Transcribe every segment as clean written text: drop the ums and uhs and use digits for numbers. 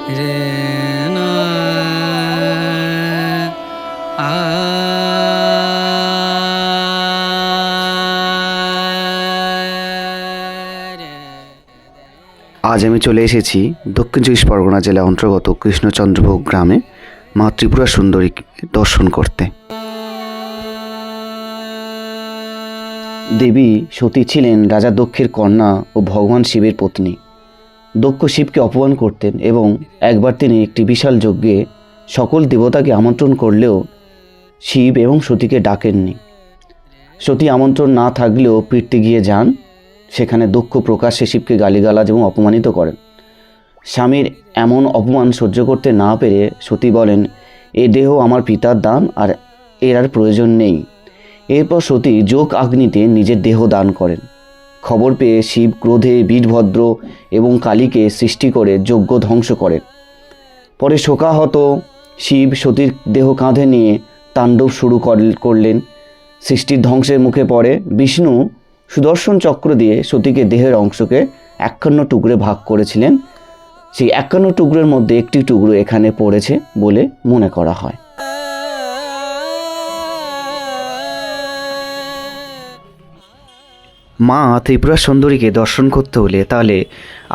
রে না আ আজ আমি চলে এসেছি দক্ষিণ চব্বিশ পরগনা জেলা অন্তর্গত কৃষ্ণচন্দ্রভোগ গ্রামে মা ত্রিপুরা সুন্দরীকে দর্শন করতে। দেবী সতী ছিলেন রাজা দক্ষের কন্যা ও ভগবান শিবের পত্নী। দক্ষ শিবকে অপমান করতেন এবং একবার তিনি একটি বিশাল যজ্ঞে সকল দেবতাকে আমন্ত্রণ করলেও শিব এবং সতীকে ডাকেননি। সতী আমন্ত্রণ না থাকলেও ফিরতে গিয়ে যান। সেখানে দক্ষ প্রকাশ্যে শিবকে গালিগালাজ এবং অপমানিত করেন। স্বামীর এমন অপমান সহ্য করতে না পেরে সতী বলেন, এ দেহ আমার পিতার দান, আর এর আর প্রয়োজন নেই। এরপর সতী যোগ আগ্নিতে নিজের দেহ দান করেন। খবর পেয়ে শিব ক্রোধে বীরভদ্র এবং কালীকে সৃষ্টি করে যজ্ঞ ধ্বংস করেন। পরে শোকাহত শিব সতীর দেহ কাঁধে নিয়ে তাণ্ডব শুরু করলেন। সৃষ্টির ধ্বংসের মুখে পড়ে বিষ্ণু সুদর্শন চক্র দিয়ে সতীকে দেহের অংশকে 51 টুকরে ভাগ করেছিলেন। সেই 51 টুকরোর মধ্যে একটি টুকরো এখানে পড়েছে বলে মনে করা হয়। মা ত্রিপুরা সুন্দরীকে দর্শন করতে হলে তাহলে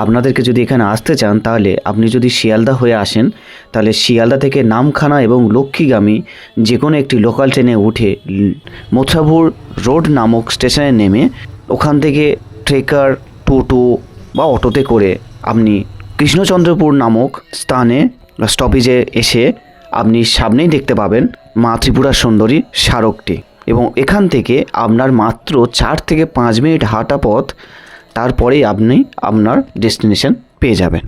আপনাদেরকে যদি এখানে আসতে চান, তাহলে আপনি যদি শিয়ালদা হয়ে আসেন, তাহলে শিয়ালদা থেকে নামখানা এবং লক্ষ্মীগামী যে কোনো একটি লোকাল ট্রেনে উঠে মথুরাপুর রোড নামক স্টেশনে নেমে ওখান থেকে ট্রেকার, টোটো বা অটোতে করে আপনি কৃষ্ণচন্দ্রপুর নামক স্থানে বা স্টপেজে এসে আপনি সামনেই দেখতে পাবেন মা ত্রিপুরা সুন্দরী স্মারকটি, এবং এখান থেকে আপনার মাত্র 4 থেকে 5 মিনিট হাঁটা পথ, তারপরেই আপনি আপনার ডেস্টিনেশন পেয়ে যাবেন।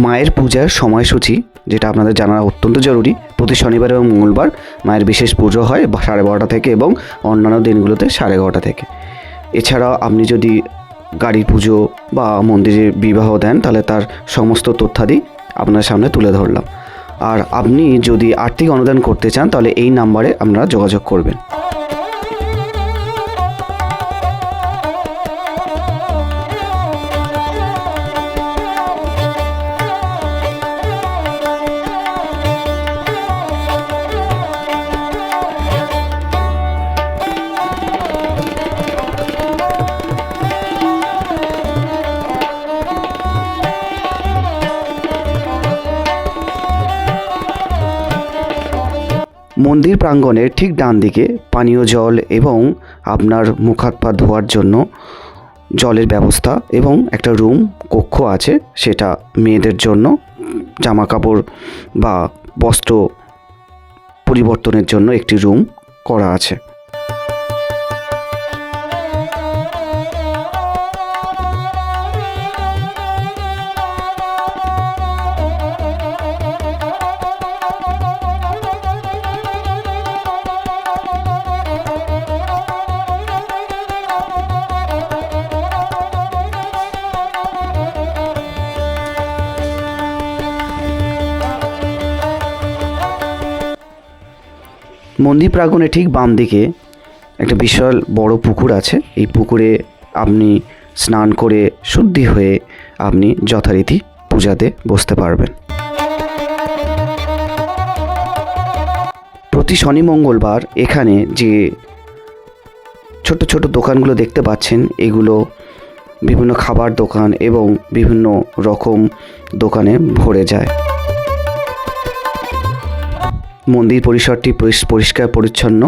মায়ের পূজার সময়সূচি যেটা আপনাদের জানা অত্যন্ত জরুরি, প্রতি শনিবার এবং মঙ্গলবার মায়ের বিশেষ পুজো হয় 12:30 থেকে এবং অন্যান্য দিনগুলোতে 11:30 থেকে। এছাড়াও আপনি যদি গাড়ির পুজো বা মন্দিরে বিবাহ দেন, তাহলে তার সমস্ত তথ্যাদি আপনার সামনে তুলে ধরলাম। আর আপনি যদি আর্থিক অনুদান করতে চান, তাহলে এই নাম্বারে আপনারা যোগাযোগ করবেন। মন্দির প্রাঙ্গণের ঠিক ডান দিকে পানীয় জল এবং আপনার মুখ হাত পা ধোয়ার জন্য জলের ব্যবস্থা এবং একটা রুম কক্ষ আছে, সেটা মেয়েদের জন্য জামা কাপড় বা বস্ত্র পরিবর্তনের জন্য একটি রুম করা আছে। মন্দির প্রাঙ্গণে ঠিক বাম দিকে একটা বিশাল বড় পুকুর আছে। এই পুকুরে আপনি স্নান করে শুদ্ধি হয়ে আপনি যথারীতি পূজাতে বসতে পারবেন। প্রতি শনি মঙ্গলবার এখানে যে ছোট ছোট দোকানগুলো দেখতে পাচ্ছেন, এগুলো বিভিন্ন খাবার দোকান এবং বিভিন্ন রকম দোকানে ভরে যায়। মন্দির পরিসরটি পরিষ্কার পরিচ্ছন্ন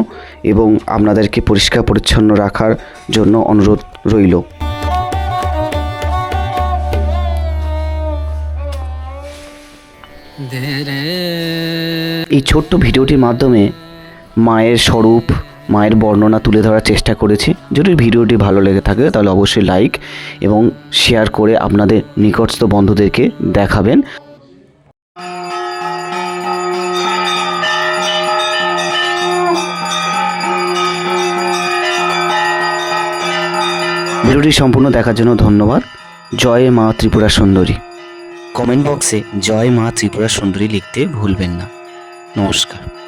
এবং আপনাদেরকে পরিষ্কার পরিচ্ছন্ন রাখার জন্য অনুরোধ রইল। এই ছোট্ট ভিডিওটির মাধ্যমে মায়ের স্বরূপ, মায়ের বর্ণনা তুলে ধরার চেষ্টা করেছি। যদি ভিডিওটি ভালো লেগে থাকে তাহলে অবশ্যই লাইক এবং শেয়ার করে আপনাদের নিকটস্থ বন্ধুদেরকে দেখাবেন। ভিডিওটি সম্পূর্ণ দেখার জন্য ধন্যবাদ। জয় মা ত্রিপুরা সুন্দরী। কমেন্ট বক্সে জয় মা ত্রিপুরা সুন্দরী লিখতে ভুলবেন না। নমস্কার।